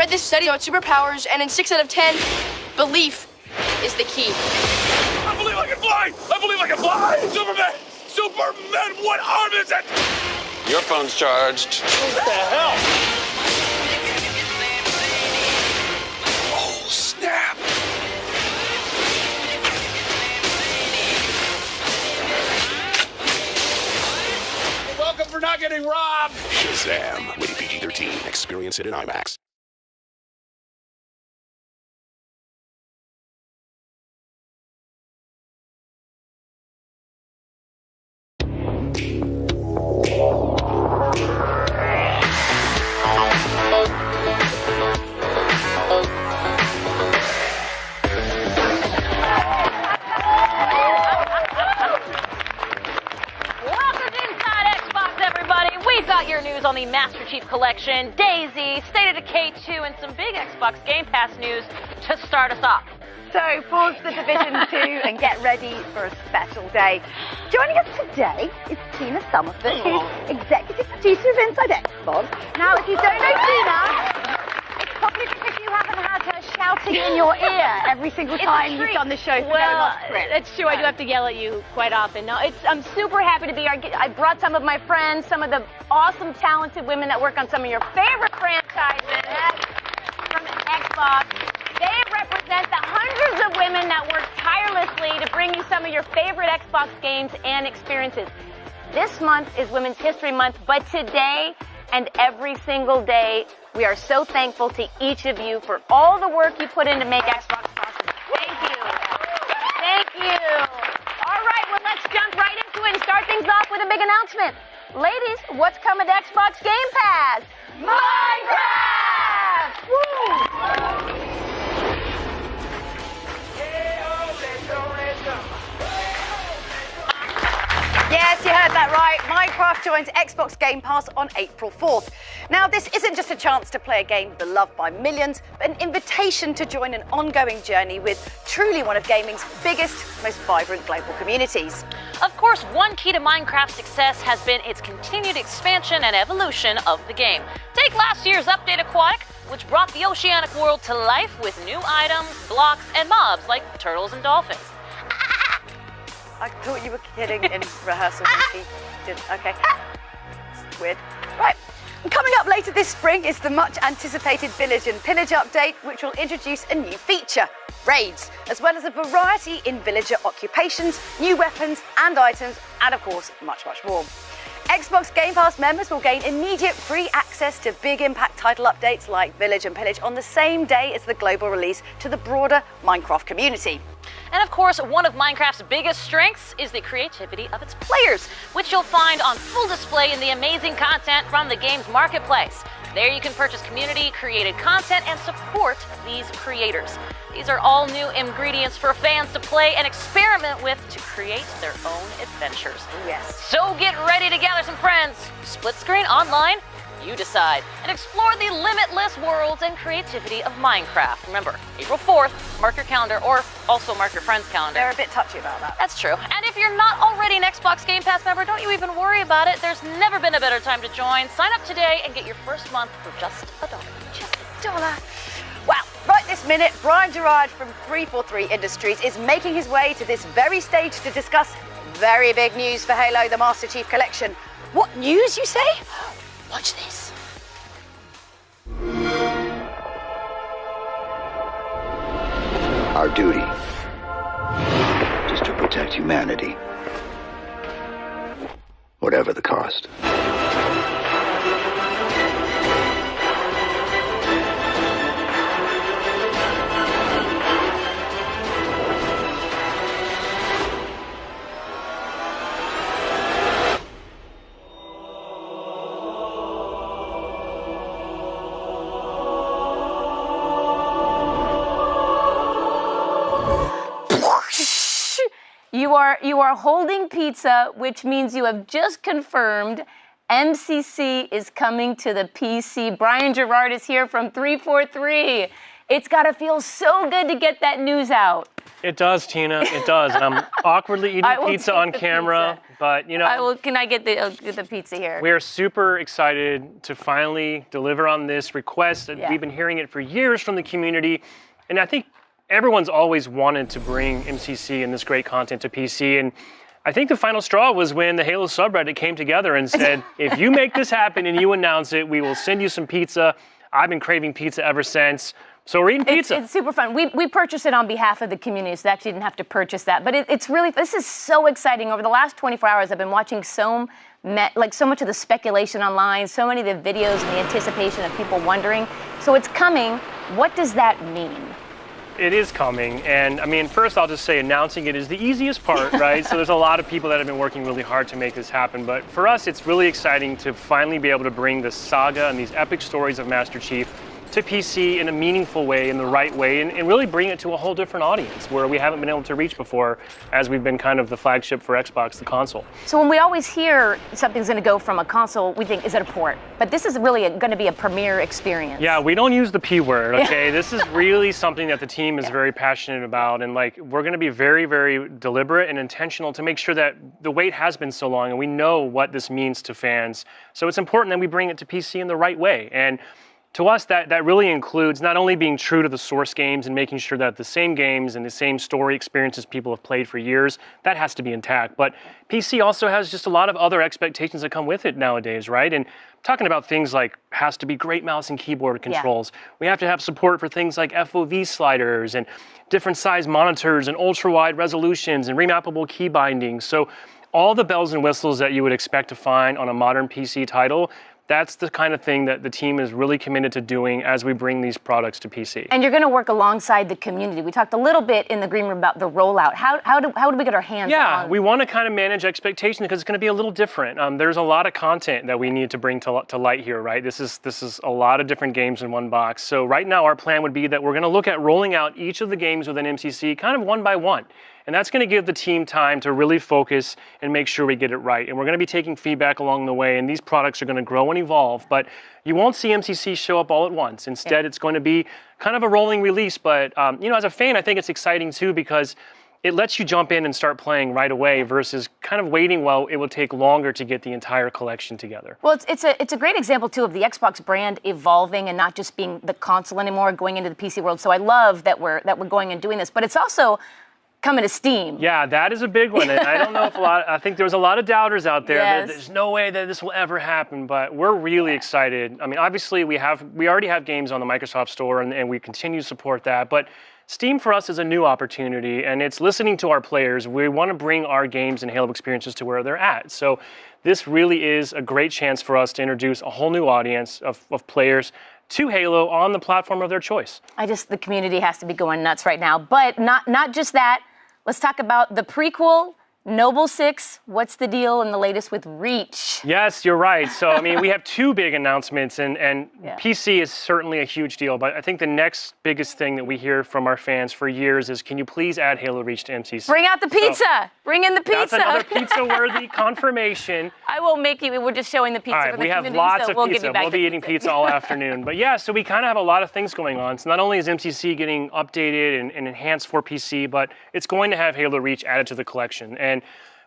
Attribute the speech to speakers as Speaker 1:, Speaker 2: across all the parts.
Speaker 1: This study on superpowers, and in 6 out of 10, belief is the key.
Speaker 2: I believe I can fly! I believe I can fly! Superman! Superman, what arm is it?
Speaker 3: Your phone's charged.
Speaker 2: What the hell? Oh, snap! You're welcome for not getting robbed!
Speaker 4: Shazam! Rated PG-13. Experience it in IMAX.
Speaker 5: Your news on the Master Chief Collection, Daisy, State of Decay 2, and some big Xbox Game Pass news to start us off.
Speaker 6: So pause the Division 2 and get ready for a special day. Joining us today is Tina Summerford, who's executive producer of Inside Xbox. Now, if you don't know Tina, it's probably because you haven't had her shouting in your ear every single time you've done the show for going off script.
Speaker 5: That's true. I do have to yell at you quite often. No, I'm super happy to be here. I brought some of my friends, some of the awesome, talented women that work on some of your favorite franchises from Xbox. They represent the hundreds of women that work tirelessly to bring you some of your favorite Xbox games and experiences. This month is Women's History Month, but today and every single day, we are so thankful to each of you for all the work you put in to make Xbox possible. Thank you. Thank you. All right, well, let's jump right into it and start things off with a big announcement. Ladies, what's coming to Xbox Game Pass? Minecraft! Woo!
Speaker 6: Yes, you heard that right. Minecraft joins Xbox Game Pass on April 4th. Now, this isn't just a chance to play a game beloved by millions, but an invitation to join an ongoing journey with truly one of gaming's biggest, most vibrant global communities.
Speaker 7: Of course, one key to Minecraft's success has been its continued expansion and evolution of the game. Take last year's update Aquatic, which brought the oceanic world to life with new items, blocks, and mobs like turtles and dolphins.
Speaker 6: I thought you were kidding in rehearsal. Nikki. Didn't. Okay. It's weird. Right. Coming up later this spring is the much anticipated Village and Pillage update, which will introduce a new feature, raids, as well as a variety in villager occupations, new weapons and items, and of course, much, much more. Xbox Game Pass members will gain immediate free access to big impact title updates like Village and Pillage on the same day as the global release to the broader Minecraft community.
Speaker 7: And of course, one of Minecraft's biggest strengths is the creativity of its players, which you'll find on full display in the amazing content from the game's marketplace. There you can purchase community-created content and support these creators. These are all new ingredients for fans to play and experiment with to create their own adventures.
Speaker 6: Yes.
Speaker 7: So get ready to gather some friends, split screen online, you decide, and explore the limitless worlds and creativity of Minecraft. Remember, April 4th, mark your calendar, or also mark your friend's calendar.
Speaker 6: They're a bit touchy about that.
Speaker 7: That's true. And if you're not already an Xbox Game Pass member, don't you even worry about it. There's never been a better time to join. Sign up today and get your first month for just $1.
Speaker 6: Just $1. Wow, right this minute, Brian Gerard from 343 Industries is making his way to this very stage to discuss very big news for Halo, the Master Chief Collection. What news, you say? Watch this.
Speaker 8: Our duty is to protect humanity, whatever the cost.
Speaker 5: You are holding pizza, which means you have just confirmed MCC is coming to the PC. Brian Gerard is here from 343. It's got to feel so good to get that news out.
Speaker 9: It does, Tina. It does. And I'm awkwardly eating pizza on camera, but you know.
Speaker 5: Can I get the pizza here?
Speaker 9: We are super excited to finally deliver on this request.
Speaker 5: Yeah.
Speaker 9: We've been hearing it for years from the community, and I think everyone's always wanted to bring MCC and this great content to PC. And I think the final straw was when the Halo subreddit came together and said, if you make this happen and you announce it, we will send you some pizza. I've been craving pizza ever since. So we're eating pizza.
Speaker 5: It's super fun. We purchased it on behalf of the community, so they actually didn't have to purchase that. But it's really, this is so exciting. Over the last 24 hours, I've been watching so much of the speculation online, so many of the videos and the anticipation of people wondering. So it's coming. What does that mean?
Speaker 9: It is coming, and I mean, first I'll just say announcing it is the easiest part, right? So there's a lot of people that have been working really hard to make this happen, but for us it's really exciting to finally be able to bring the saga and these epic stories of Master Chief to PC in a meaningful way, in the right way, and really bring it to a whole different audience where we haven't been able to reach before, as we've been kind of the flagship for Xbox, the console.
Speaker 5: So when we always hear something's going to go from a console, we think, is it a port? But this is really going to be a premier experience.
Speaker 9: Yeah, we don't use the P word, okay? This is really something that the team is very passionate about, and like we're going to be very, very deliberate and intentional to make sure that the wait has been so long and we know what this means to fans. So it's important that we bring it to PC in the right way. And to us, that really includes not only being true to the source games and making sure that the same games and the same story experiences people have played for years, that has to be intact. But PC also has just a lot of other expectations that come with it nowadays, right? And talking about things like has to be great mouse and keyboard controls. Yeah. We have to have support for things like FOV sliders and different size monitors and ultra-wide resolutions and remappable key bindings. So all the bells and whistles that you would expect to find on a modern PC title, that's the kind of thing that the team is really committed to doing as we bring these products to PC.
Speaker 5: And you're going to work alongside the community. We talked a little bit in the green room about the rollout. How do we get our hands on?
Speaker 9: Yeah, we want to kind of manage expectations because it's going to be a little different. There's a lot of content that we need to bring to light here, right? This is a lot of different games in one box. So right now our plan would be that we're going to look at rolling out each of the games within MCC kind of one by one. And that's going to give the team time to really focus and make sure we get it right. And we're going to be taking feedback along the way, and these products are going to grow and evolve. But you won't see MCC show up all at once. Instead, it's going to be kind of a rolling release. But, as a fan, I think it's exciting, too, because it lets you jump in and start playing right away versus kind of waiting while it will take longer to get the entire collection together.
Speaker 5: Well, it's a great example, too, of the Xbox brand evolving and not just being the console anymore, going into the PC world. So I love that we're going and doing this. But it's also coming to Steam.
Speaker 9: Yeah, that is a big one. And I don't know if I think there was a lot of doubters out there that there's no way that this will ever happen, but we're really excited. I mean, obviously we already have games on the Microsoft Store and we continue to support that, but Steam for us is a new opportunity and it's listening to our players. We want to bring our games and Halo experiences to where they're at. So this really is a great chance for us to introduce a whole new audience of players to Halo on the platform of their choice.
Speaker 5: The community has to be going nuts right now, but not just that. Let's talk about the prequel, Noble 6. What's the deal and the latest with Reach?
Speaker 9: Yes, you're right. So, I mean, we have two big announcements, and PC is certainly a huge deal. But I think the next biggest thing that we hear from our fans for years is, can you please add Halo Reach to MCC?
Speaker 5: Bring out the pizza.
Speaker 9: So,
Speaker 5: bring in the pizza.
Speaker 9: That's another pizza-worthy confirmation.
Speaker 5: I won't make you. We're just showing the pizza for the community.
Speaker 9: We have lots
Speaker 5: so
Speaker 9: of
Speaker 5: we'll
Speaker 9: pizza.
Speaker 5: Give you back
Speaker 9: we'll be eating pizza all afternoon. But yeah, so we kind of have a lot of things going on. So not only is MCC getting updated and enhanced for PC, but it's going to have Halo Reach added to the collection. And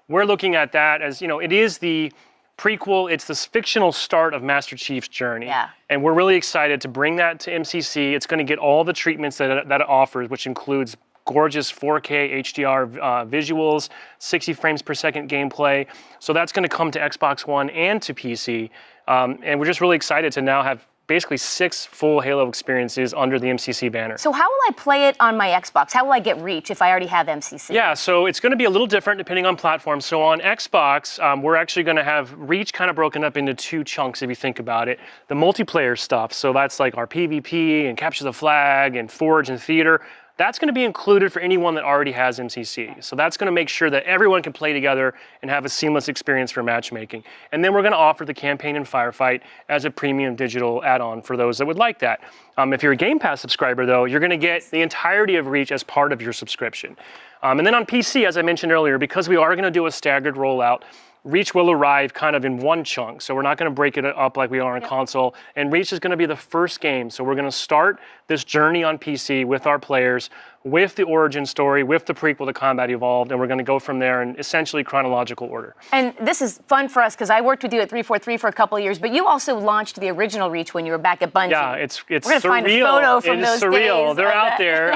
Speaker 9: we're looking at that as, it is the prequel, it's this fictional start of Master Chief's journey.
Speaker 5: Yeah.
Speaker 9: And we're really excited to bring that to MCC. It's going to get all the treatments that it offers, which includes gorgeous 4K HDR visuals, 60 frames per second gameplay. So that's going to come to Xbox One and to PC. And we're just really excited to now have basically 6 full Halo experiences under the MCC banner.
Speaker 5: So how will I play it on my Xbox? How will I get Reach if I already have MCC?
Speaker 9: Yeah, so it's going to be a little different depending on platform. So on Xbox, we're actually going to have Reach kind of broken up into 2 chunks if you think about it. The multiplayer stuff, so that's like our PvP and Capture the Flag and Forge and Theater. That's going to be included for anyone that already has MCC. So that's going to make sure that everyone can play together and have a seamless experience for matchmaking. And then we're going to offer the Campaign and Firefight as a premium digital add-on for those that would like that. If you're a Game Pass subscriber, though, you're going to get the entirety of Reach as part of your subscription. And then on PC, as I mentioned earlier, because we are going to do a staggered rollout, Reach will arrive kind of in one chunk, so we're not going to break it up like we are on console. And Reach is going to be the first game, so we're going to start this journey on PC with our players, with the origin story, with the prequel to Combat Evolved, and we're going to go from there in essentially chronological order.
Speaker 5: And this is fun for us because I worked with you at 343 for a couple of years, but you also launched the original Reach when you were back at Bungie.
Speaker 9: Yeah, it's
Speaker 5: we're
Speaker 9: surreal.
Speaker 5: Find a photo from
Speaker 9: it is
Speaker 5: those
Speaker 9: surreal.
Speaker 5: Days
Speaker 9: They're out there.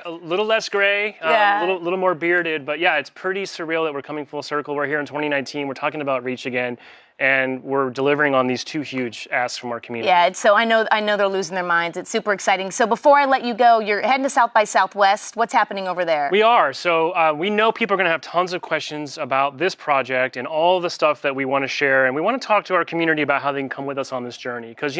Speaker 9: A little less gray, a little more bearded, but yeah, it's pretty surreal that we're coming full circle. We're here in 2019. We're talking about Reach again. And we're delivering on these 2 huge asks from our community.
Speaker 5: Yeah, so I know they're losing their minds. It's super exciting. So before I let you go, you're heading to South by Southwest. What's happening over there?
Speaker 9: We are. So we know people are going to have tons of questions about this project and all the stuff that we want to share. And we want to talk to our community about how they can come with us on this journey. Because,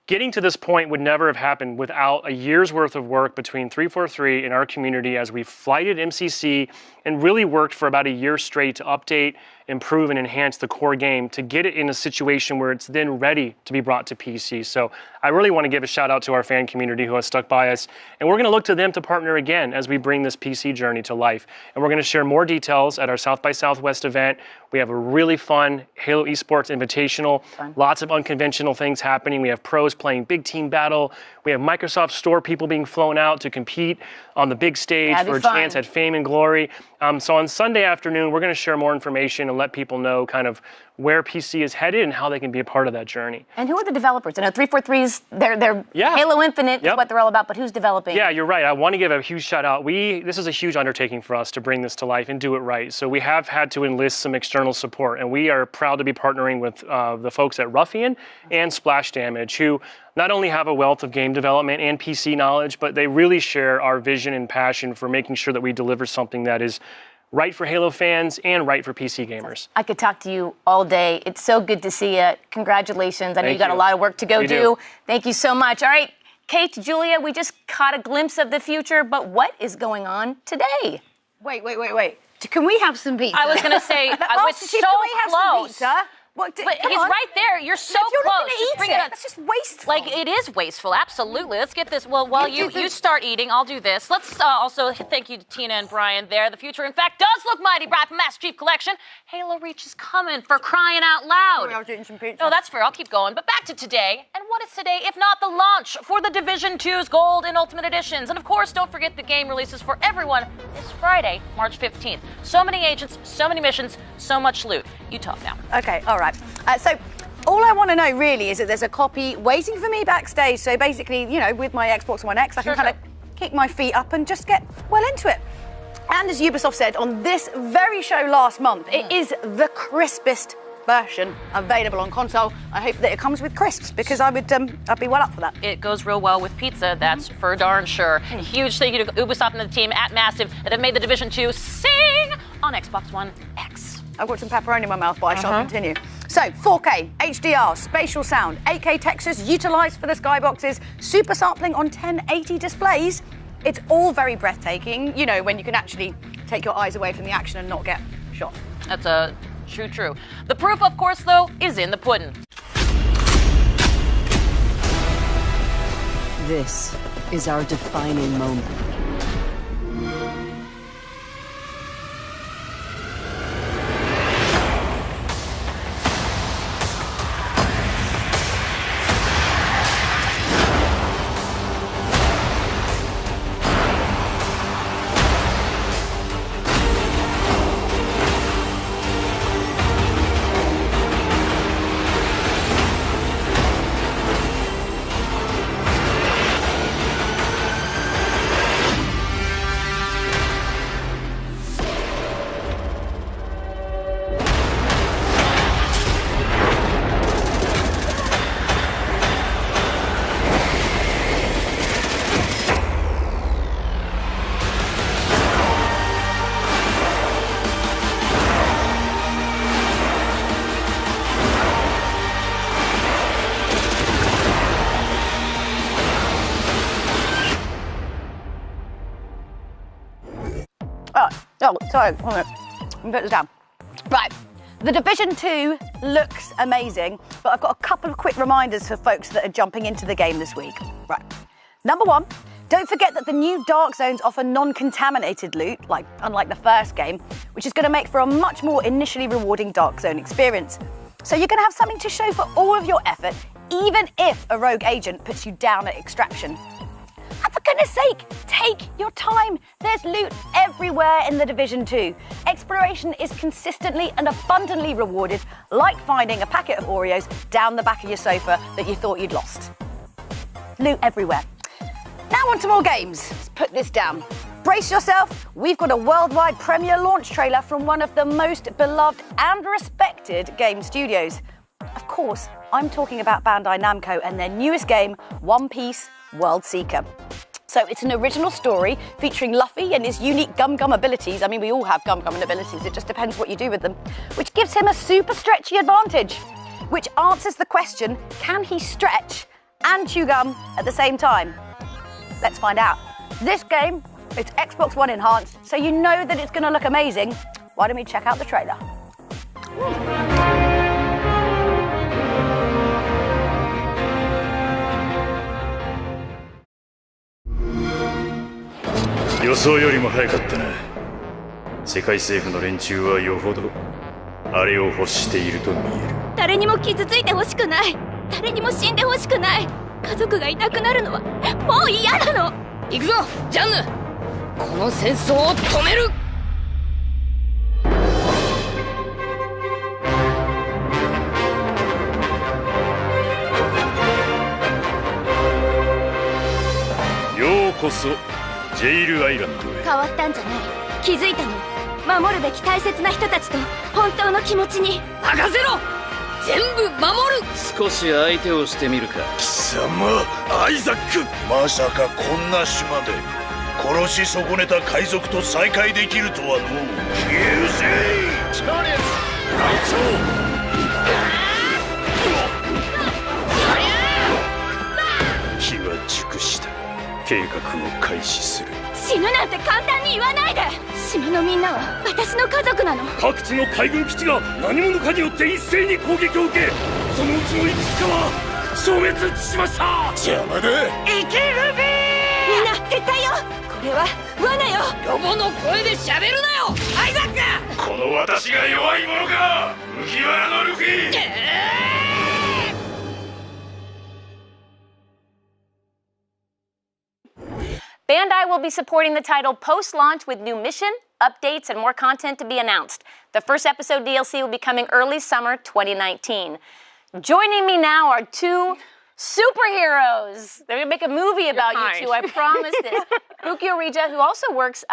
Speaker 9: getting to this point would never have happened without a year's worth of work between 343 and our community as we flighted MCC and really worked for about a year straight to update, improve, and enhance the core game to get it in a situation where it's then ready to be brought to PC. So I really want to give a shout out to our fan community who has stuck by us. And we're going to look to them to partner again as we bring this PC journey to life. And we're going to share more details at our South by Southwest event. We have a really fun Halo Esports Invitational. Lots of unconventional things happening. We have pros playing big team battle. We have Microsoft Store people being flown out to compete on the big stage for a chance at fame and glory. So on Sunday afternoon, we're going to share more information and let people know kind of where PC is headed and how they can be a part of that journey.
Speaker 5: And who are the developers? I know 343's, they're Halo Infinite is what they're all about, but who's developing?
Speaker 9: Yeah, you're right. I want to give a huge shout out. This is a huge undertaking for us to bring this to life and do it right. So we have had to enlist some external support, and we are proud to be partnering with the folks at Ruffian and Splash Damage, who not only have a wealth of game development and PC knowledge, but they really share our vision and passion for making sure that we deliver something that is right for Halo fans and right for PC gamers.
Speaker 5: I could talk to you all day. It's so good to see you. Congratulations. I know you got a lot of work to go do. Thank you so much. All right, Kate, Julia, we just caught a glimpse of the future, but what is going on today?
Speaker 6: Wait. Can we have some pizza?
Speaker 7: I was going to say, I was so close.
Speaker 6: What,
Speaker 7: but he's right there. You're so
Speaker 6: if you're
Speaker 7: close.
Speaker 6: Not gonna eat it. That's just wasteful.
Speaker 7: Like, it is wasteful. Absolutely. Let's get this. Well, while you start eating, I'll do this. Let's also thank you to Tina and Brian there. The future, in fact, does look mighty bright from Master Chief Collection. Halo Reach is coming, for crying out loud.
Speaker 6: Sorry, I was eating some pizza.
Speaker 7: No, that's fair. I'll keep going. But back to today. And what is today if not the launch for the Division 2's Gold and Ultimate Editions? And of course, don't forget the game releases for everyone this Friday, March 15th. So many agents, so many missions, so much loot. You talk now.
Speaker 6: Okay, all right. So all I want to know really is that there's a copy waiting for me backstage. So basically, you know, with my Xbox One X, I can kind of kick my feet up and just get well into it. And as Ubisoft said on this very show last month, it is the crispest version available on console. I hope that it comes with crisps because I'd be well up for that.
Speaker 7: It goes real well with pizza, that's for darn sure. A huge thank you to Ubisoft and the team at Massive that have made the Division 2 sing on Xbox One X.
Speaker 6: I've got some pepperoni in my mouth, but I shall continue. So, 4K, HDR, spatial sound, 8K textures utilised for the skyboxes, super sampling on 1080 displays. It's all very breathtaking, you know, when you can actually take your eyes away from the action and not get shot.
Speaker 7: That's a true. The proof, of course, though, is in the pudding.
Speaker 10: This is our defining moment.
Speaker 6: Sorry, hold on. Let me put this down. Right, the Division 2 looks amazing, but I've got a couple of quick reminders for folks that are jumping into the game this week. Right, number one, don't forget that the new Dark Zones offer non-contaminated loot, unlike the first game, which is going to make for a much more initially rewarding Dark Zone experience. So you're going to have something to show for all of your effort, even if a rogue agent puts you down at extraction. And for goodness sake, take your time. There's loot everywhere in the Division 2. Exploration is consistently and abundantly rewarded, like finding a packet of Oreos down the back of your sofa that you thought you'd lost. Loot everywhere. Now on to more games. Let's put this down. Brace yourself, we've got a worldwide premiere launch trailer from one of the most beloved and respected game studios. Of course, I'm talking about Bandai Namco and their newest game, One Piece World Seeker. So it's an original story featuring Luffy and his unique Gum-Gum abilities. I mean, we all have Gum-Gum abilities, it just depends what you do with them, which gives him a super stretchy advantage, which answers the question, can he stretch and chew gum at the same time? Let's find out. This game, it's Xbox One enhanced, so you know that it's gonna look amazing. Why don't we check out the trailer? Woo.
Speaker 11: 予想よりも早かったな。世界政府の連中はよほどあれを欲していると見える。
Speaker 12: 誰にも傷ついてほしくない。誰にも死んでほしくない。家族がいなくなるのはもう嫌なの。行くぞ、ジャンヌ。この戦争を止める。
Speaker 11: ようこそジェイルアイランドへ。
Speaker 12: 変わったんじゃない。気づいたの。守るべき大切な人たちと本当の気持ちに。任せろ。全部守る。
Speaker 13: 少し相手をしてみるか。
Speaker 11: 貴様アイザック、まさかこんな島で
Speaker 2: 殺し損ねた海賊と再会できるとはのう。消えうせい。
Speaker 11: トニス隊長。機は熟した。計画を開始する。
Speaker 12: 死ぬなんて簡単に言わないで。島のみんなは私の家族なの。
Speaker 11: 各地の海軍基地が何者かによって一斉に攻撃を受け、そのうちのいくつかは消滅しました。邪魔だ。
Speaker 12: 生きるべー。みんな撤退よ。これは罠よ。ロボの声で喋るなよアイザック。
Speaker 11: この私が弱いものか、麦わらのルフィ。
Speaker 5: Bandai will be supporting the title post-launch with new mission, updates, and more content to be announced. The first episode DLC will be coming early summer 2019. Joining me now are two superheroes. They're going to make a movie about you two, I promise this. Buki Orija, who also works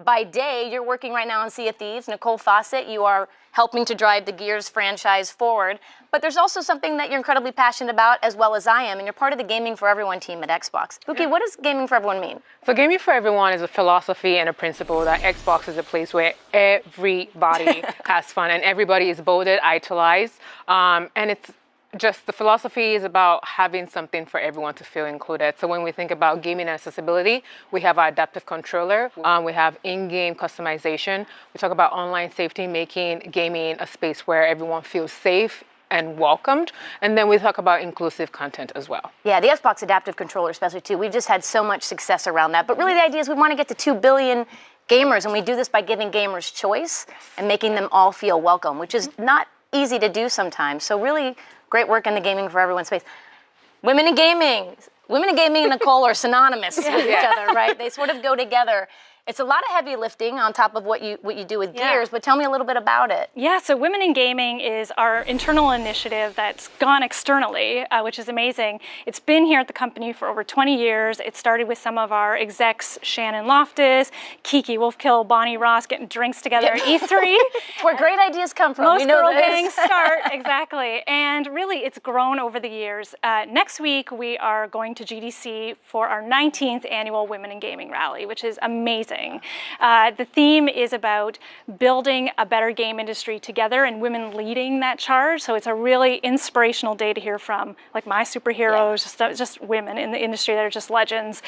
Speaker 5: by day. You're working right now on Sea of Thieves. Nicole Fawcett, you are helping to drive the Gears franchise forward. But there's also something that you're incredibly passionate about, as well as I am, and you're part of the Gaming for Everyone team at Xbox. Buki, what does Gaming for Everyone mean?
Speaker 13: So Gaming for Everyone is a philosophy and a principle that Xbox is a place where everybody has fun and everybody is bolded, idolized, and it's just the philosophy is about having something for everyone to feel included. So when we think about gaming accessibility, we have our adaptive controller, we have in-game customization, we talk about online safety, making gaming a space where everyone feels safe and welcomed, and then we talk about inclusive content as well.
Speaker 5: Yeah, the Xbox adaptive controller especially too. We've just had so much success around that, but really the idea is we want to get to 2 billion gamers, and we do this by giving gamers choice and making them all feel welcome, which is not easy to do sometimes. So really great work in the Gaming for Everyone space. Women in gaming and Nicole are synonymous with each other, right? They sort of go together. It's a lot of heavy lifting on top of what you do with Gears, but tell me a little bit about it.
Speaker 14: Yeah, so Women in Gaming is our internal initiative that's gone externally, which is amazing. It's been here at the company for over 20 years. It started with some of our execs, Shannon Loftus, Kiki Wolfkill, Bonnie Ross, getting drinks together at E3.
Speaker 5: Where great ideas come from.
Speaker 14: Most girl gangs start, exactly. And really, it's grown over the years. Next week, we are going to GDC for our 19th annual Women in Gaming rally, which is amazing. The theme is about building a better game industry together and women leading that charge. So it's a really inspirational day to hear from, like my superheroes, just women in the industry that are just legends.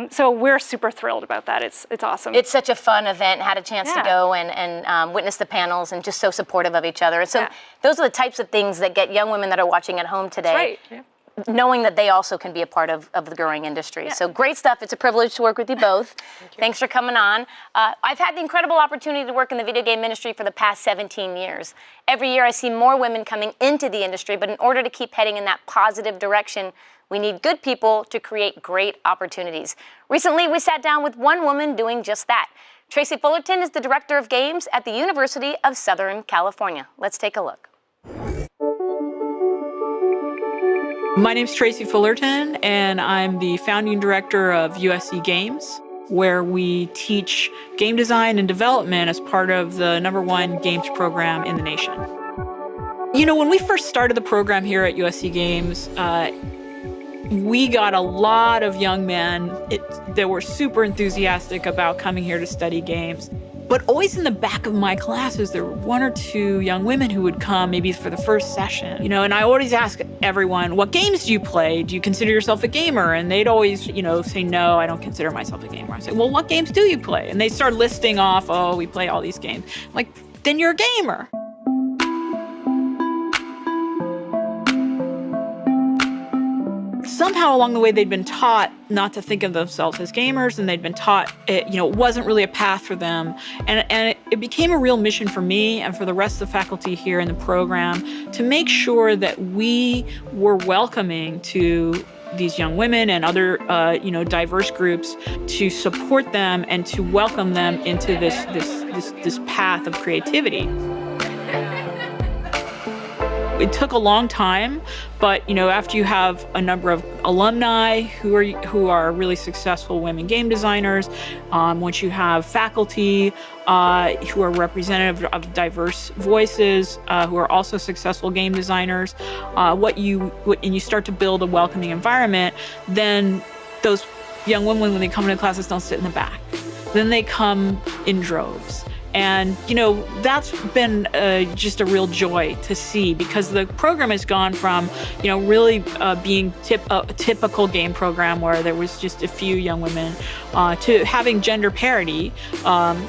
Speaker 14: So we're super thrilled about that. It's awesome.
Speaker 5: It's such a fun event. Had a chance to go and witness the panels and just so supportive of each other. And so those are the types of things that get young women that are watching at home today. That's right. Knowing that they also can be a part of the growing industry. So great stuff. It's a privilege to work with you both. Thanks for coming on. I've had the incredible opportunity to work in the video game industry for the past 17 years. Every year I see more women coming into the industry, but in order to keep heading in that positive direction, we need good people to create great opportunities. Recently, we sat down with one woman doing just that. Tracy Fullerton is the director of games at the University of Southern California. Let's take a look.
Speaker 15: My name's Tracy Fullerton, and I'm the founding director of USC Games, where we teach game design and development as part of the #1 games program in the nation. You know, when we first started the program here at USC Games, we got a lot of young men that were super enthusiastic about coming here to study games. But always in the back of my classes, there were 1 or 2 young women who would come maybe for the first session, you know, and I always ask everyone, what games do you play? Do you consider yourself a gamer? And they'd always, you know, say, no, I don't consider myself a gamer. I say, well, what games do you play? And they start listing off, oh, we play all these games. I'm like, then you're a gamer. Somehow along the way, they'd been taught not to think of themselves as gamers, and they'd been taught, it wasn't really a path for them. And it became a real mission for me and for the rest of the faculty here in the program to make sure that we were welcoming to these young women and other, diverse groups, to support them and to welcome them into this path of creativity. It took a long time, but after you have a number of alumni who are really successful women game designers, once you have faculty who are representative of diverse voices, who are also successful game and you start to build a welcoming environment, then those young women, when they come into classes, don't sit in the back. Then they come in droves. And, you know, that's been just a real joy to see, because the program has gone from, you know, really being a typical game program where there was just a few young women to having gender parity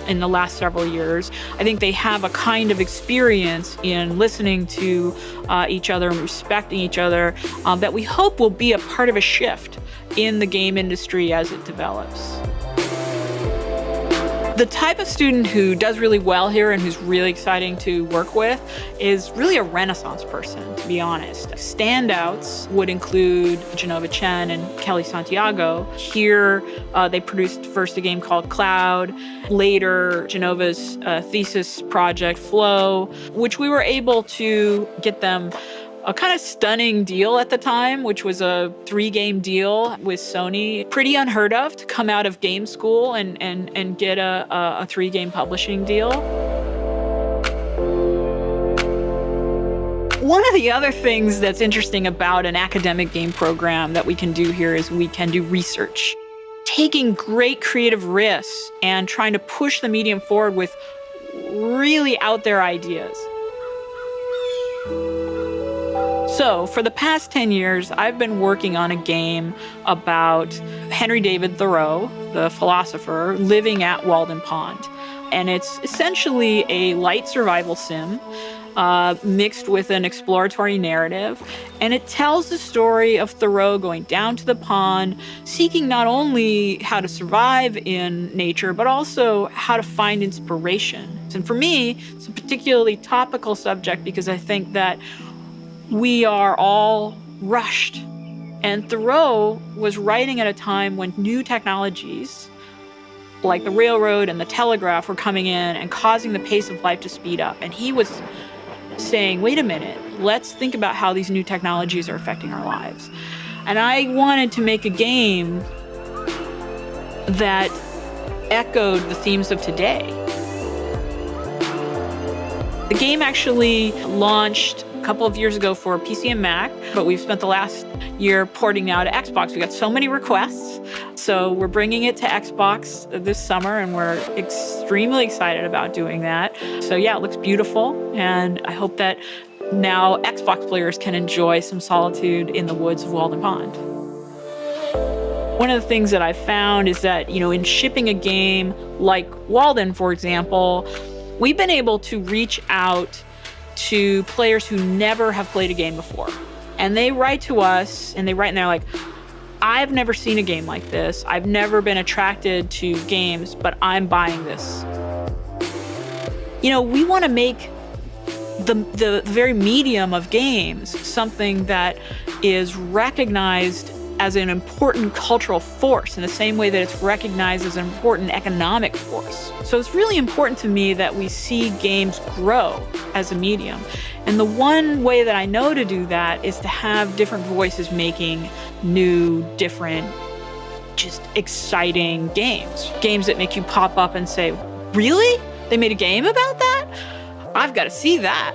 Speaker 15: in the last several years. I think they have a kind of experience in listening to each other and respecting each other that we hope will be a part of a shift in the game industry as it develops. The type of student who does really well here and who's really exciting to work with is really a Renaissance person, to be honest. Standouts would include Genova Chen and Kelly Santiago. Here, they produced first a game called Cloud, later Genova's thesis project, Flow, which we were able to get them a kind of stunning deal at the time, which was a 3-game deal with Sony. Pretty unheard of to come out of game school and get a 3-game publishing deal. One of the other things that's interesting about an academic game program that we can do here is we can do research. Taking great creative risks and trying to push the medium forward with really out there ideas. So for the past 10 years, I've been working on a game about Henry David Thoreau, the philosopher, living at Walden Pond. And it's essentially a light survival sim mixed with an exploratory narrative. And it tells the story of Thoreau going down to the pond, seeking not only how to survive in nature, but also how to find inspiration. And for me, it's a particularly topical subject because I think that we are all rushed. And Thoreau was writing at a time when new technologies, like the railroad and the telegraph, were coming in and causing the pace of life to speed up. And he was saying, wait a minute, let's think about how these new technologies are affecting our lives. And I wanted to make a game that echoed the themes of today. The game actually launched a couple of years ago for PC and Mac, but we've spent the last year porting now to Xbox. We got so many requests, so we're bringing it to Xbox this summer, and we're extremely excited about doing that. So yeah, it looks beautiful, and I hope that now Xbox players can enjoy some solitude in the woods of Walden Pond. One of the things that I've found is that, you know, in shipping a game like Walden, for example, we've been able to reach out to players who never have played a game before. And they write to us, and they're like, I've never seen a game like this. I've never been attracted to games, but I'm buying this. You know, we want to make the very medium of games something that is recognized as an important cultural force in the same way that it's recognized as an important economic force. So it's really important to me that we see games grow as a medium. And the one way that I know to do that is to have different voices making new, different, just exciting games. Games that make you pop up and say, really? They made a game about that? I've got to see that.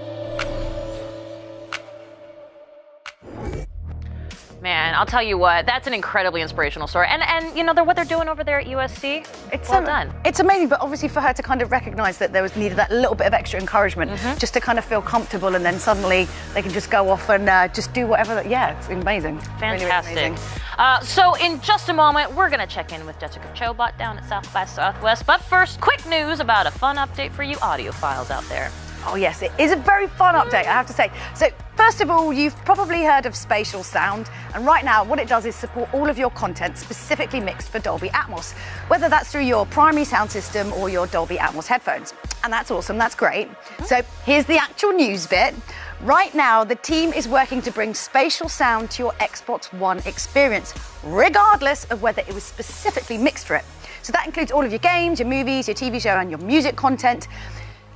Speaker 7: Man, I'll tell you what, that's an incredibly inspirational story. And you know, what they're doing over there at USC,
Speaker 6: it's
Speaker 7: well done.
Speaker 6: It's amazing, but obviously for her to kind of recognize that there was needed that little bit of extra encouragement just to kind of feel comfortable, and then suddenly they can just go off and just do whatever. Yeah, it's amazing.
Speaker 7: Fantastic.
Speaker 6: Really, really amazing.
Speaker 7: So in just a moment, we're going to check in with Jessica Chobot down at South by Southwest. But first, quick news about a fun update for you audiophiles out there.
Speaker 6: Oh yes, it is a very fun update, I have to say. So first of all, you've probably heard of Spatial Sound, and right now what it does is support all of your content specifically mixed for Dolby Atmos, whether that's through your primary sound system or your Dolby Atmos headphones. And that's awesome, that's great. So here's the actual news bit. Right now, the team is working to bring Spatial Sound to your Xbox One experience, regardless of whether it was specifically mixed for it. So that includes all of your games, your movies, your TV show, and your music content.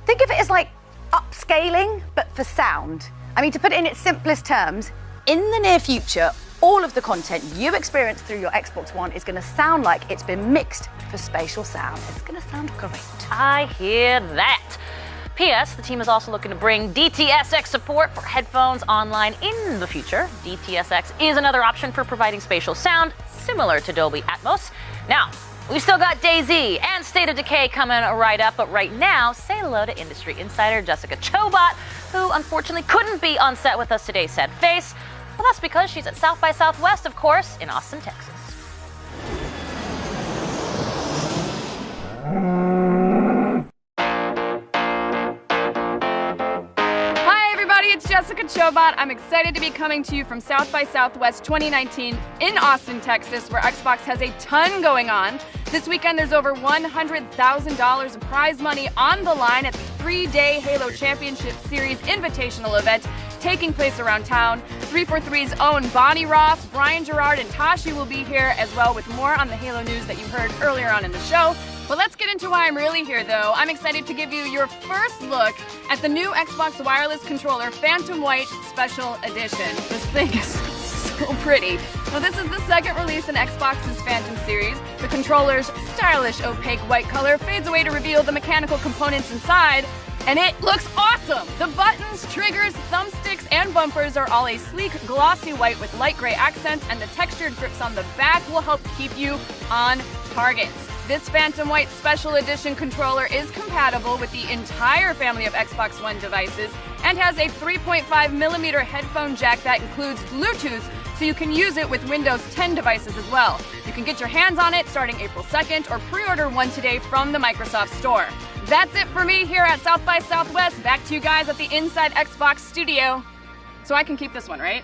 Speaker 6: Think of it as like upscaling, but for sound. I mean, to put it in its simplest terms, in the near future, all of the content you experience through your Xbox One is going to sound like it's been mixed for Spatial Sound. It's going to sound great.
Speaker 7: I hear that. P.S. The team is also looking to bring DTSX support for headphones online in the future. DTSX is another option for providing spatial sound similar to Dolby Atmos. Now, we've still got DayZ and State of Decay coming right up, but right now, say hello to industry insider Jessica Chobot, who unfortunately couldn't be on set with us today, sad face. Well, that's because she's at South by Southwest, of course, in Austin, Texas.
Speaker 16: Hi everybody, it's Jessica Chobot. I'm excited to be coming to you from South by Southwest 2019 in Austin, Texas, where Xbox has a ton going on. This weekend there's over $100,000 of prize money on the line at the 3-day Halo Championship Series Invitational event taking place around town. 343's own Bonnie Ross, Brian Gerard, and Tashi will be here as well with more on the Halo news that you heard earlier on in the show. But let's get into why I'm really here, though. I'm excited to give you your first look at the new Xbox wireless controller Phantom White Special Edition. This thing is so pretty. Now, this is the second release in Xbox's Phantom series. The controller's stylish opaque white color fades away to reveal the mechanical components inside, and it looks awesome! The buttons, triggers, thumbsticks, and bumpers are all a sleek, glossy white with light gray accents, and the textured grips on the back will help keep you on target. This Phantom White Special Edition controller is compatible with the entire family of Xbox One devices and has a 3.5mm headphone jack that includes Bluetooth, so you can use it with Windows 10 devices as well. You can get your hands on it starting April 2nd or pre-order one today from the Microsoft Store. That's it for me here at South by Southwest. Back to you guys at the Inside Xbox studio. So I can keep this one, right?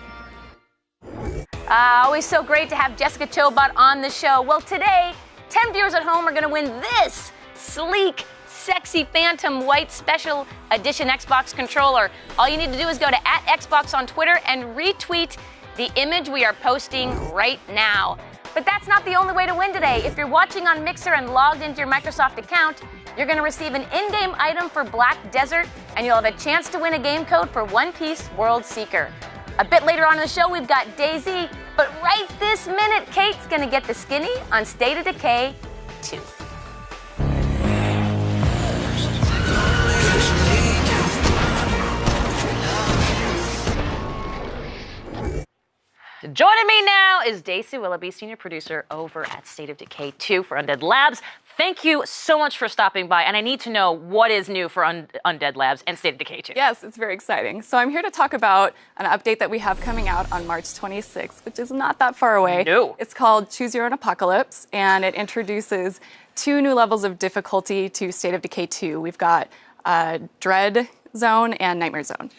Speaker 5: Always so great to have Jessica Chobot on the show. Well, today, 10 viewers at home are going to win this sleek, sexy Phantom White Special Edition Xbox controller. All you need to do is go to @Xbox on Twitter and retweet the image we are posting right now. But that's not the only way to win today. If you're watching on Mixer and logged into your Microsoft account, you're going to receive an in-game item for Black Desert, and you'll have a chance to win a game code for One Piece World Seeker. A bit later on in the show, we've got DayZ, but right this minute, Kate's going to get the skinny on State of Decay 2. Joining me now is Daisy Willoughby, senior producer over at State of Decay 2 for Undead Labs. Thank you so much for stopping by, and I need to know what is new for Undead Labs and State of Decay 2.
Speaker 17: Yes, it's very exciting. So I'm here to talk about an update that we have coming out on March 26th, which is not that far away.
Speaker 7: No.
Speaker 17: It's called Choose Your Own Apocalypse, and it introduces 2 new levels of difficulty to State of Decay 2. We've got Dread Zone and Nightmare Zone.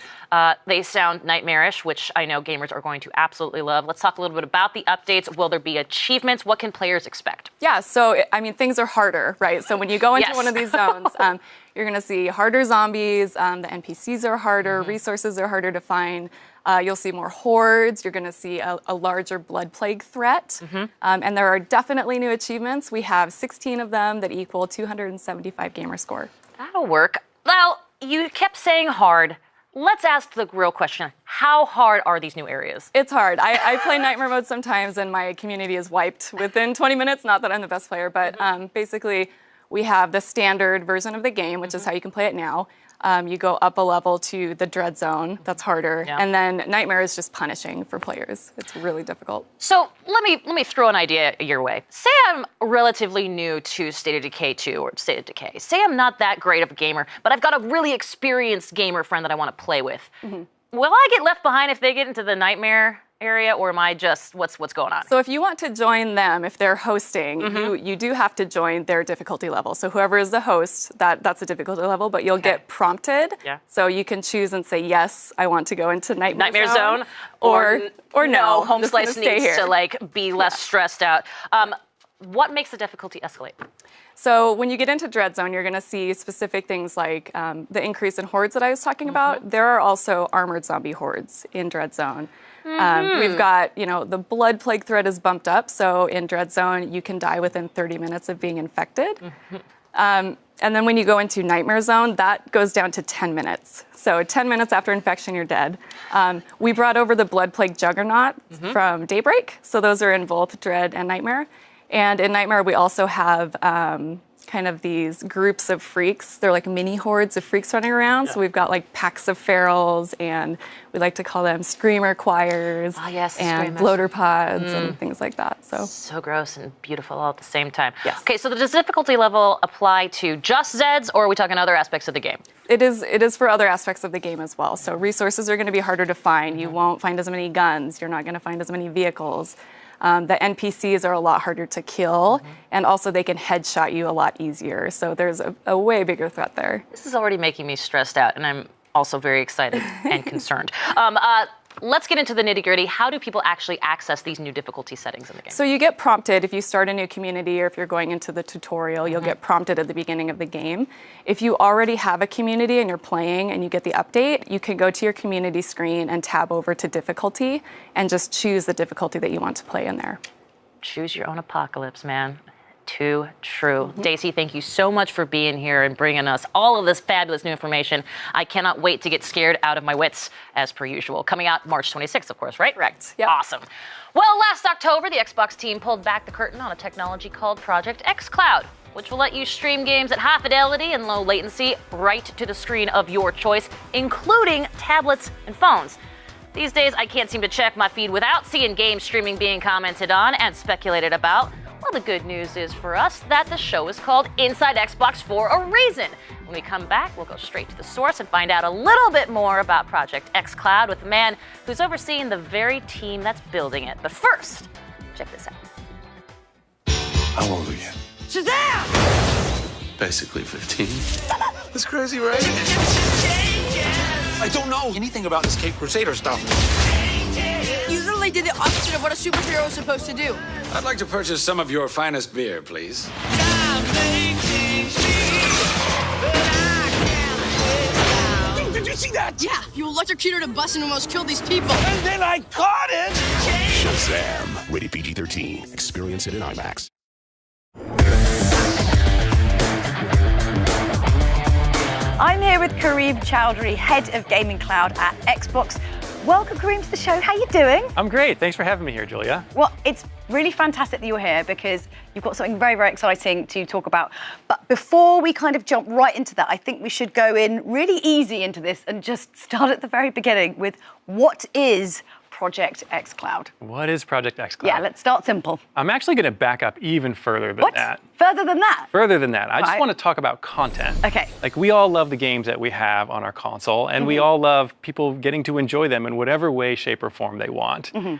Speaker 7: They sound nightmarish, which I know gamers are going to absolutely love. Let's talk a little bit about the updates. Will there be achievements? What can players expect?
Speaker 17: Yeah, so, I mean, things are harder, right? So when you go into one of these zones, you're going to see harder zombies, the NPCs are harder, resources are harder to find. You'll see more hordes. You're going to see a larger blood plague threat. And there are definitely new achievements. We have 16 of them that equal 275 gamer score.
Speaker 7: That'll work. Well, you kept saying hard. Let's ask the real question. How hard are these new areas?
Speaker 17: It's hard. I play Nightmare mode sometimes, and my community is wiped within 20 minutes. Not that I'm the best player, but basically we have the standard version of the game, which is how you can play it now. You go up a level to the Dread Zone. That's harder.
Speaker 7: Yeah.
Speaker 17: And then Nightmare is just punishing for players. It's really difficult.
Speaker 7: So let me throw an idea your way. Say I'm relatively new to State of Decay 2 or State of Decay. Say I'm not that great of a gamer, but I've got a really experienced gamer friend that I want to play with. Will I get left behind if they get into the Nightmare area, or am I just, what's going on?
Speaker 17: So if you want to join them, if they're hosting, you do have to join their difficulty level. So whoever is the host, that's a difficulty level, but you'll get prompted.
Speaker 7: Yeah.
Speaker 17: So you can choose and say, yes, I want to go into Nightmare
Speaker 7: Zone,
Speaker 17: or no,
Speaker 7: Home
Speaker 17: I'm just gonna
Speaker 7: Slice
Speaker 17: stay
Speaker 7: needs
Speaker 17: here.
Speaker 7: to like be less stressed out. What makes the difficulty escalate?
Speaker 17: So when you get into Dread Zone, you're going to see specific things like the increase in hordes that I was talking about. There are also armored zombie hordes in Dread Zone. We've got, the blood plague threat is bumped up. So in Dread Zone, you can die within 30 minutes of being infected. And then when you go into Nightmare Zone, that goes down to 10 minutes. So 10 minutes after infection, you're dead. We brought over the blood plague Juggernaut from Daybreak. So those are in both Dread and Nightmare. And in Nightmare, we also have kind of these groups of freaks. They're like mini hordes of freaks running around. So we've got like packs of ferals, and we like to call them screamer choirs and
Speaker 7: screamers.
Speaker 17: bloater pods and things like that.
Speaker 7: So gross and beautiful all at the same time. Yes. Okay, so does difficulty level apply to just Zeds, or are we talking other aspects of the game?
Speaker 17: It is for other aspects of the game as well. So resources are going to be harder to find. You won't find as many guns. You're not going to find as many vehicles. The NPCs are a lot harder to kill, and also they can headshot you a lot easier. So there's a way bigger threat there.
Speaker 7: This is already making me stressed out, and I'm also very excited and concerned. Let's get into the nitty-gritty. How do people actually access these new difficulty settings in the game?
Speaker 17: So you get prompted if you start a new community, or if you're going into the tutorial, you'll get prompted at the beginning of the game. If you already have a community and you're playing and you get the update, you can go to your community screen and tab over to difficulty and just choose the difficulty that you want to play in there.
Speaker 7: Choose your own apocalypse, man. Too true. Daisy, thank you so much for being here and bringing us all of this fabulous new information. I cannot wait to get scared out of my wits, as per usual. Coming out March 26th, of course, right?
Speaker 17: Correct. Yep.
Speaker 7: Awesome. Well, last October, the Xbox team pulled back the curtain on a technology called Project xCloud, which will let you stream games at high fidelity and low latency right to the screen of your choice, including tablets and phones. These days, I can't seem to check my feed without seeing game streaming being commented on and speculated about. Well, the good news is for us that the show is called Inside Xbox for a reason. When we come back, we'll go straight to the source and find out a little bit more about Project xCloud with the man who's overseeing the very team that's building it. But first, check this out.
Speaker 18: How old are you?
Speaker 12: Shazam!
Speaker 18: Basically 15. That's crazy, right? I don't know anything about this Cape Crusader stuff.
Speaker 1: You literally did the opposite of what a superhero is supposed to do.
Speaker 18: I'd like to purchase some of your finest beer, please.
Speaker 1: Did you see that? Yeah, you electrocuted a bus and almost killed these people.
Speaker 18: And then I caught it!
Speaker 4: Shazam! Rated PG-13. Experience it in IMAX.
Speaker 6: I'm here with Kareem Chowdhury, head of Gaming Cloud at Xbox. Welcome, Kareem, to the show. How are you doing?
Speaker 19: I'm great. Thanks for having me here, Julia.
Speaker 6: Well, it's really fantastic that you're here because you've got something very, very exciting to talk about. But before we kind of jump right into that, I think we should go in really easy into this and just start at the very beginning with what is Project xCloud?
Speaker 19: What is Project xCloud?
Speaker 6: Yeah, let's start simple.
Speaker 19: I'm actually going to back up even further than that.
Speaker 6: Further than that?
Speaker 19: Further than that. I just want to talk about content.
Speaker 6: Okay.
Speaker 19: Like, we all love the games that we have on our console, and we all love people getting to enjoy them in whatever way, shape, or form they want. I'm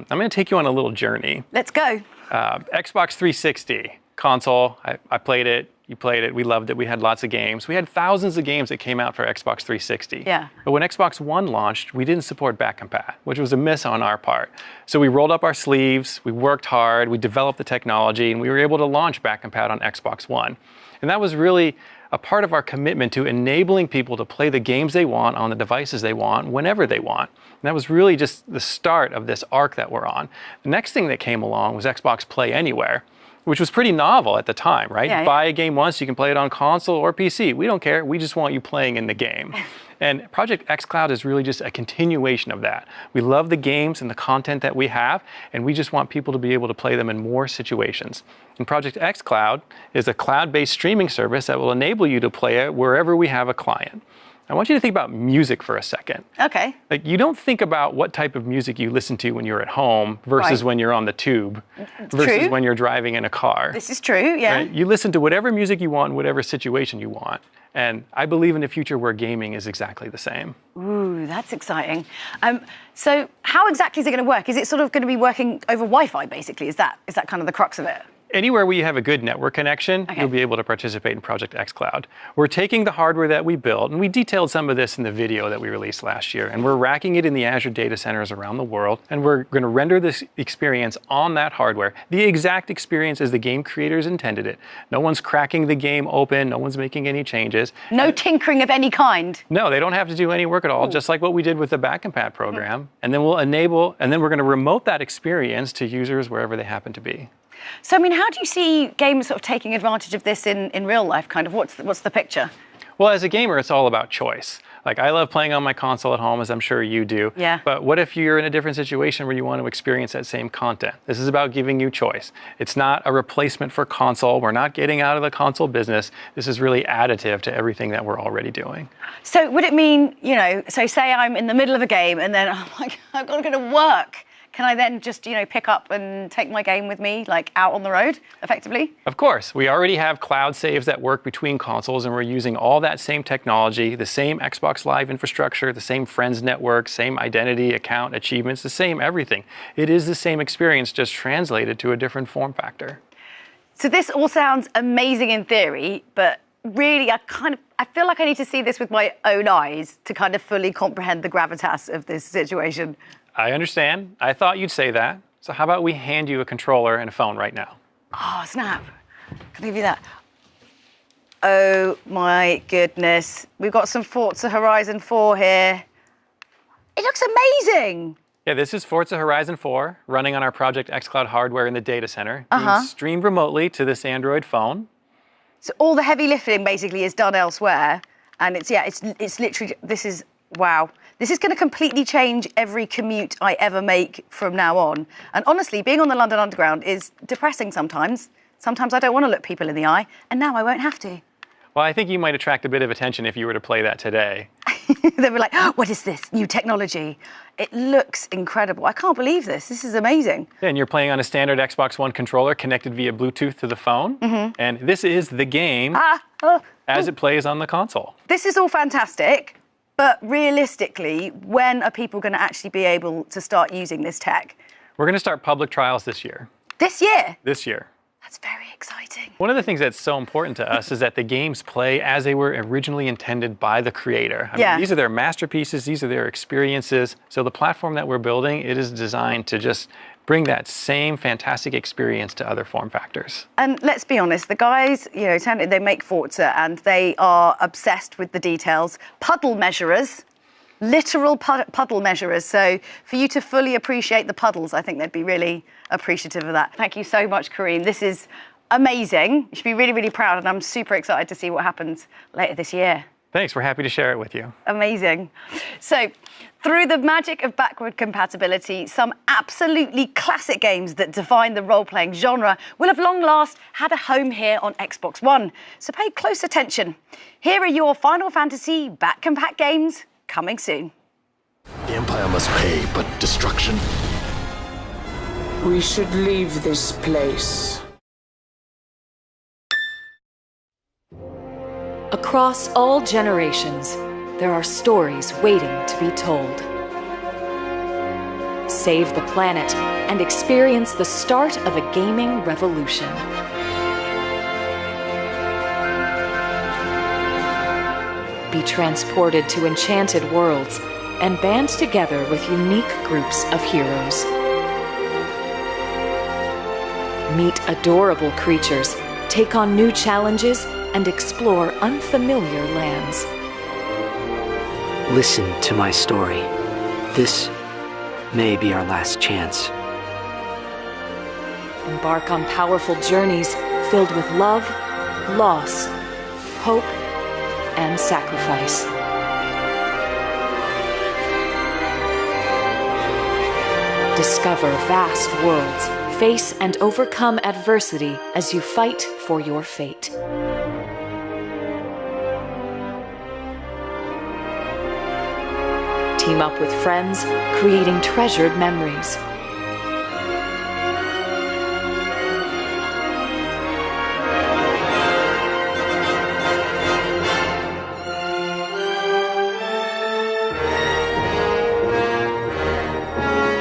Speaker 19: going to take you on a little journey.
Speaker 6: Let's go.
Speaker 19: Xbox 360 console, I played it. You played it. We loved it. We had lots of games. We had thousands of games that came out for Xbox 360.
Speaker 6: Yeah.
Speaker 19: But when Xbox One launched, we didn't support back compat, which was a miss on our part. So we rolled up our sleeves, we worked hard, we developed the technology, and we were able to launch back compat on Xbox One. And that was really a part of our commitment to enabling people to play the games they want on the devices they want, whenever they want. And that was really just the start of this arc that we're on. The next thing that came along was Xbox Play Anywhere, which was pretty novel at the time, right?
Speaker 6: Yeah,
Speaker 19: Buy a game once, you can play it on console or PC. We don't care. We just want you playing in the game. And Project xCloud is really just a continuation of that. We love the games and the content that we have, and we just want people to be able to play them in more situations. And Project xCloud is a cloud-based streaming service that will enable you to play it wherever we have a client. I want you to think about music for a second.
Speaker 6: Okay.
Speaker 19: Like, you don't think about what type of music you listen to when you're at home versus when you're on the tube versus when you're driving in a car.
Speaker 6: This is true, yeah.
Speaker 19: Right? You listen to whatever music you want in whatever situation you want. And I believe in a future where gaming is exactly the same.
Speaker 6: Ooh, that's exciting. So how exactly is it going to work? Is it sort of going to be working over Wi-Fi, basically? Is that kind of the crux of it?
Speaker 19: Anywhere where you have a good network connection, you'll be able to participate in Project xCloud. We're taking the hardware that we built, and we detailed some of this in the video that we released last year, and we're racking it in the Azure data centers around the world, and we're going to render this experience on that hardware, the exact experience as the game creators intended it. No one's cracking the game open, no one's making any changes.
Speaker 6: No tinkering of any kind?
Speaker 19: No, they don't have to do any work at all, just like what we did with the back compat program, and then we'll enable, and then we're going to remote that experience to users wherever they happen to be.
Speaker 6: So, I mean, how do you see games sort of taking advantage of this in real life, kind of? What's the picture?
Speaker 19: Well, as a gamer, it's all about choice. Like, I love playing on my console at home, as I'm sure you do.
Speaker 6: Yeah.
Speaker 19: But what if you're in a different situation where you want to experience that same content? This is about giving you choice. It's not a replacement for console. We're not getting out of the console business. This is really additive to everything that we're already doing.
Speaker 6: So would it mean, you know, so say I'm in the middle of a game and then I'm like, I've got to go to work. Can I then just, you know, pick up and take my game with me, like out on the road, effectively?
Speaker 19: Of course. We already have cloud saves that work between consoles, and we're using all that same technology, the same Xbox Live infrastructure, the same Friends network, same identity, account, achievements, the same everything. It is the same experience, just translated to a different form factor.
Speaker 6: So this all sounds amazing in theory, but really I feel like I need to see this with my own eyes to kind of fully comprehend the gravitas of this situation.
Speaker 19: I understand. I thought you'd say that. So how about we hand you a controller and a phone right now?
Speaker 6: Oh, snap. Can I give you that? Oh, my goodness. We've got some Forza Horizon 4 here. It looks amazing.
Speaker 19: Yeah, this is Forza Horizon 4, running on our Project xCloud hardware in the data center, being streamed remotely to this Android phone.
Speaker 6: So all the heavy lifting basically is done elsewhere. And it's literally, this is, wow. This is going to completely change every commute I ever make from now on. And honestly, being on the London Underground is depressing sometimes. Sometimes I don't want to look people in the eye, and now I won't have to.
Speaker 19: Well, I think you might attract a bit of attention if you were to play that today.
Speaker 6: They'll be like, oh, what is this new technology? It looks incredible. I can't believe this. This is amazing.
Speaker 19: Yeah, and you're playing on a standard Xbox One controller connected via Bluetooth to the phone. And this is the game as it plays on the console.
Speaker 6: This is all fantastic. But realistically, when are people going to actually be able to start using this tech?
Speaker 19: We're going to start public trials this year.
Speaker 6: This year?
Speaker 19: This year.
Speaker 6: That's very exciting.
Speaker 19: One of the things that's so important to us is that the games play as they were originally intended by the creator. I mean, these are their masterpieces, these are their experiences. So the platform that we're building, it is designed to just bring that same fantastic experience to other form factors.
Speaker 6: And let's be honest, the guys, you know, they make Forza and they are obsessed with the details. Puddle measurers, literal puddle measurers. So for you to fully appreciate the puddles, I think they'd be really appreciative of that. Thank you so much, Kareem. This is amazing. You should be really, really proud, and I'm super excited to see what happens later this year.
Speaker 19: Thanks, we're happy to share it with you.
Speaker 6: Amazing. So, through the magic of backward compatibility, some absolutely classic games that define the role-playing genre will have long last had a home here on Xbox One. So pay close attention. Here are your Final Fantasy back compat games coming soon.
Speaker 8: The Empire must pay, but destruction?
Speaker 20: We should leave this place.
Speaker 10: Across all generations, there are stories waiting to be told. Save the planet and experience the start of a gaming revolution. Be transported to enchanted worlds and band together with unique groups of heroes. Meet adorable creatures, take on new challenges, and explore unfamiliar lands.
Speaker 21: Listen to my story. This may be our last chance.
Speaker 10: Embark on powerful journeys filled with love, loss, hope, and sacrifice. Discover vast worlds, face and overcome adversity as you fight for your fate. Team up with friends, creating treasured memories.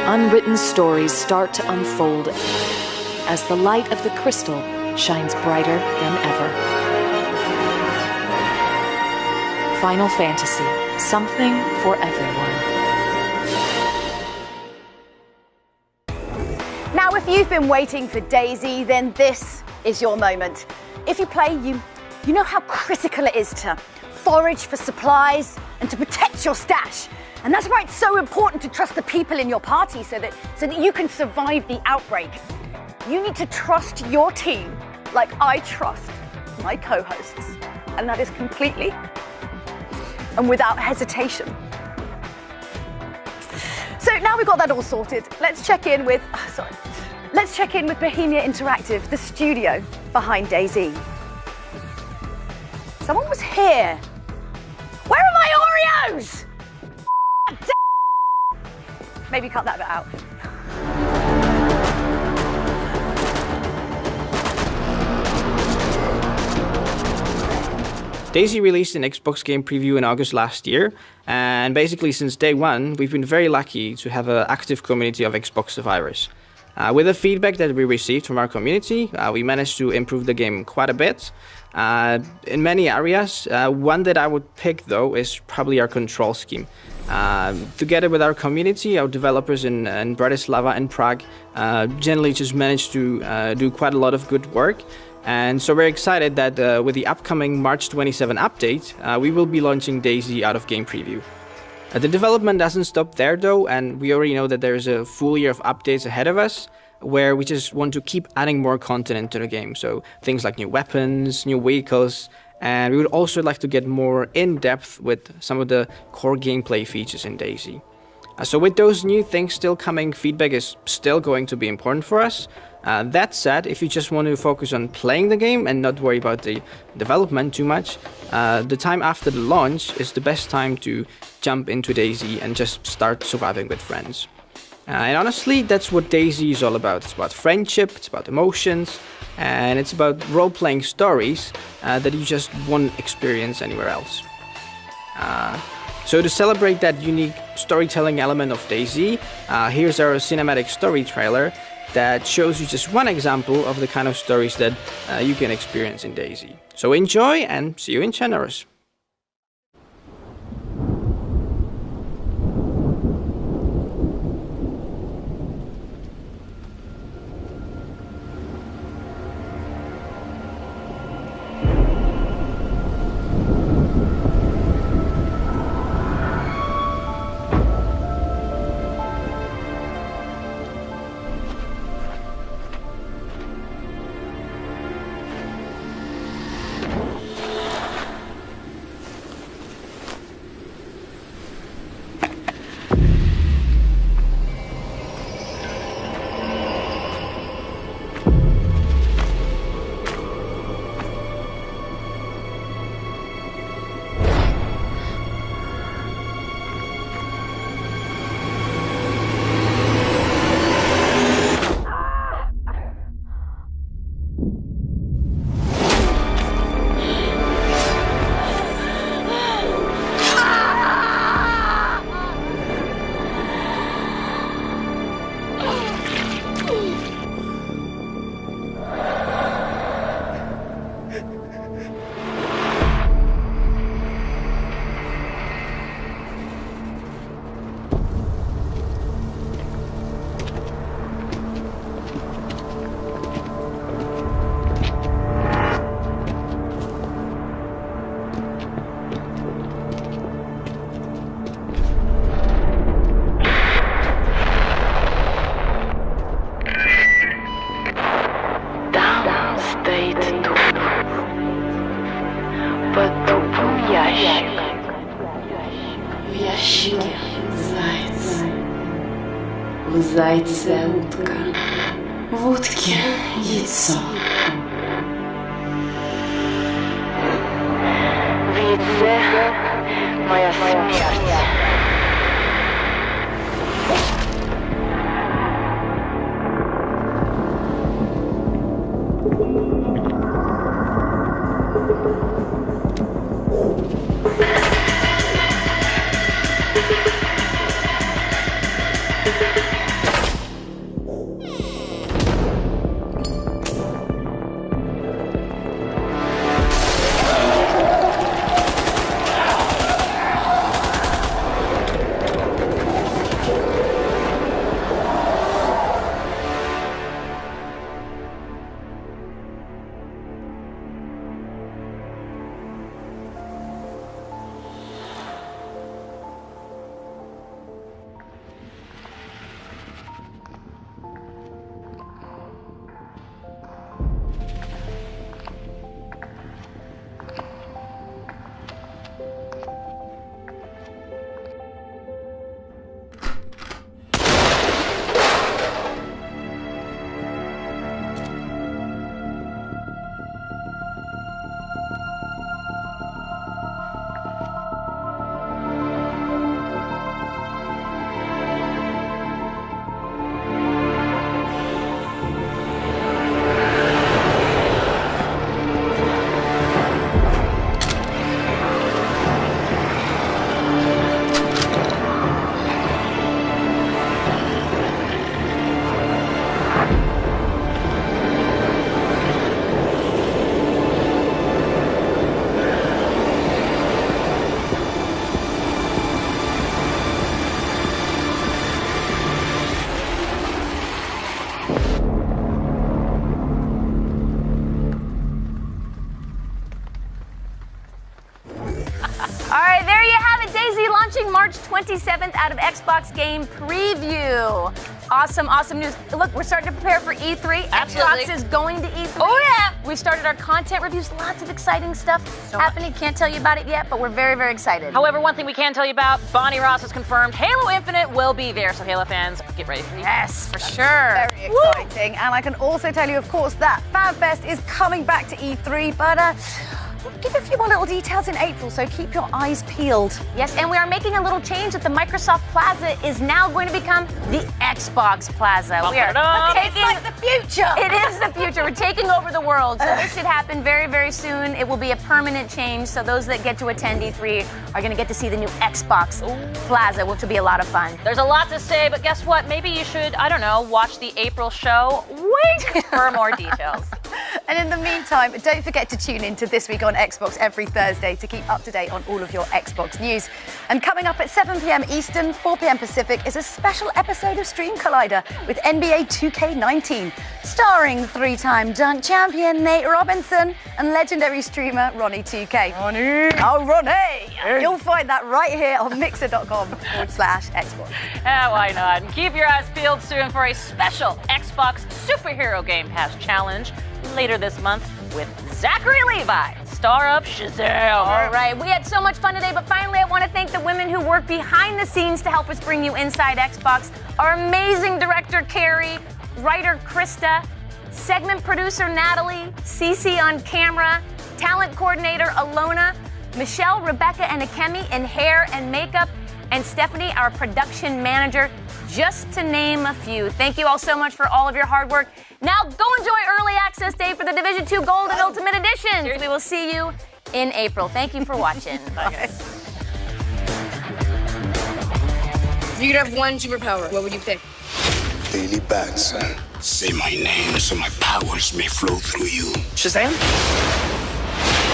Speaker 10: Unwritten stories start to unfold as the light of the crystal shines brighter than ever. Final Fantasy, something for everyone.
Speaker 6: Now, if you've been waiting for DayZ, then this is your moment. If you play, you know how critical it is to forage for supplies and to protect your stash. And that's why it's so important to trust the people in your party so that you can survive the outbreak. You need to trust your team like I trust my co-hosts. And that is completely and without hesitation. So now we've got that all sorted, let's check in with Bohemia Interactive, the studio behind DayZ. Someone was here. Where are my Oreos? Maybe cut that bit out.
Speaker 3: DayZ released an Xbox game preview in August last year, and basically since day one, we've been very lucky to have an active community of Xbox survivors. With the feedback that we received from our community, we managed to improve the game quite a bit. In many areas, one that I would pick though is probably our control scheme. Together with our community, our developers in Bratislava and Prague generally just managed to do quite a lot of good work. And so we're excited that with the upcoming March 27 update, we will be launching DayZ out of game preview. The development doesn't stop there though, and we already know that there's a full year of updates ahead of us, where we just want to keep adding more content into the game. So things like new weapons, new vehicles, and we would also like to get more in depth with some of the core gameplay features in DayZ. So with those new things still coming, feedback is still going to be important for us. That said, if you just want to focus on playing the game and not worry about the development too much, the time after the launch is the best time to jump into DayZ and just start surviving with friends. And honestly, that's what DayZ is all about. It's about friendship, it's about emotions, and it's about role-playing stories that you just won't experience anywhere else. So to celebrate that unique storytelling element of DayZ, here's our cinematic story trailer that shows you just one example of the kind of stories that you can experience in DayZ. So enjoy and see you in Generous.
Speaker 10: У зайця утка, в утке яйцо. В яйце моя смерть.
Speaker 5: March 27th out of Xbox Game Preview. Awesome, awesome news. Look, we're starting to prepare for E3.
Speaker 7: Absolutely.
Speaker 5: Xbox is going to E3.
Speaker 7: Oh, yeah.
Speaker 5: We've started our content reviews. Lots of exciting stuff happening. Can't tell you about it yet, but we're very, very excited.
Speaker 7: However, one thing we can tell you about, Bonnie Ross has confirmed Halo Infinite will be there. So Halo fans, get ready for the
Speaker 5: Yes, for sure.
Speaker 6: Very exciting. And I can also tell you, of course, that FanFest is coming back to E3, but we'll give a few more little details in April, so keep your eyes peeled.
Speaker 5: Yes, and we are making a little change that the Microsoft Plaza is now going to become the Xbox Plaza. We are taking
Speaker 6: It's like the future.
Speaker 5: It is the future. We're taking over the world. So this should happen very, very soon. It will be a permanent change. So those that get to attend E3 are going to get to see the new Xbox Plaza, which will be a lot of fun.
Speaker 7: There's a lot to say, but guess what? Maybe you should, I don't know, watch the April show. Wink for more details.
Speaker 6: And in the meantime, don't forget to tune in to This Week on Xbox every Thursday to keep up to date on all of your Xbox news. And coming up at 7 p.m. Eastern, 4 p.m. Pacific is a special episode of Stream Collider with NBA 2K19, starring three-time dunk champion Nate Robinson and legendary streamer Ronnie2K. Ronnie! Oh, Ronnie!
Speaker 7: Hey.
Speaker 6: You'll find that right here on mixer.com/Xbox.
Speaker 7: Yeah, why not? And keep your eyes peeled soon for a special Xbox Superhero Game Pass challenge later this month with Zachary Levi, star of Shazam.
Speaker 5: All right, we had so much fun today, but finally I want to thank the women who work behind the scenes to help us bring you Inside Xbox. Our amazing director, Carrie, writer, Krista, segment producer, Natalie, Cece on camera, talent coordinator, Alona, Michelle, Rebecca, and Akemi in hair and makeup, and Stephanie, our production manager, just to name a few. Thank you all so much for all of your hard work. Now go enjoy Early Access Day for the Division 2 Gold and Ultimate Editions. We will see you in April. Thank you for watching.
Speaker 1: Okay. If you could have one superpower, what would you pick?
Speaker 18: Daily bats. Say my name so my powers may flow through you.
Speaker 1: Shazam?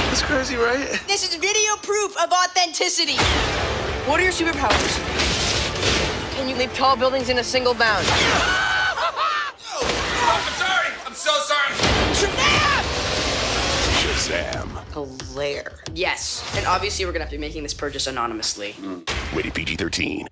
Speaker 18: That's crazy, right?
Speaker 1: This is video proof of authenticity. What are your superpowers? Can you leap tall buildings in a single bound?
Speaker 2: I'm sorry. I'm so sorry.
Speaker 18: Shazam.
Speaker 1: Hilarious. Yes. And obviously, we're going to have to be making this purchase anonymously.
Speaker 4: Rated PG-13.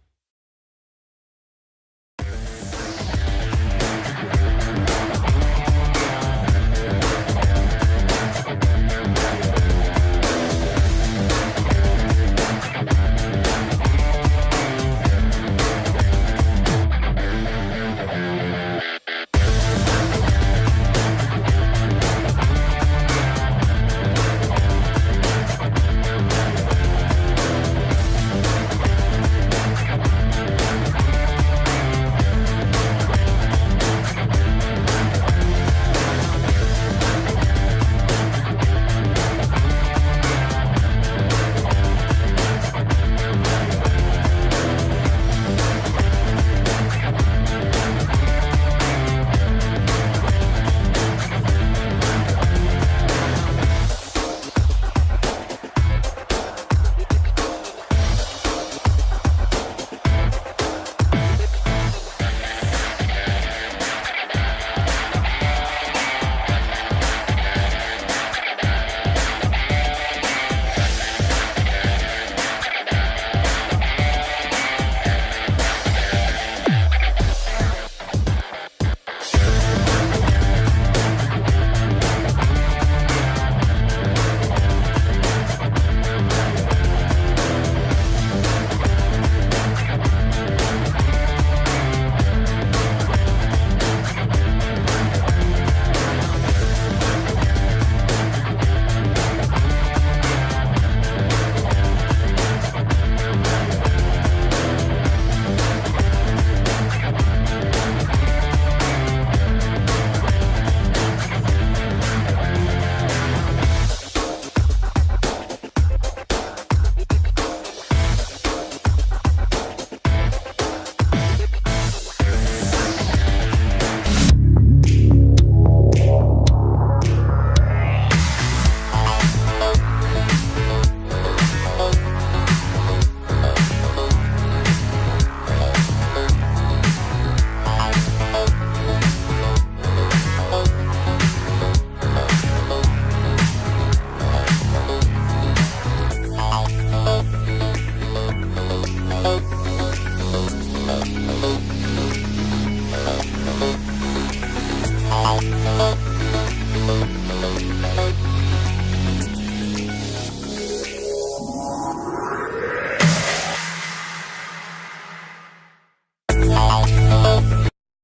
Speaker 9: Bye.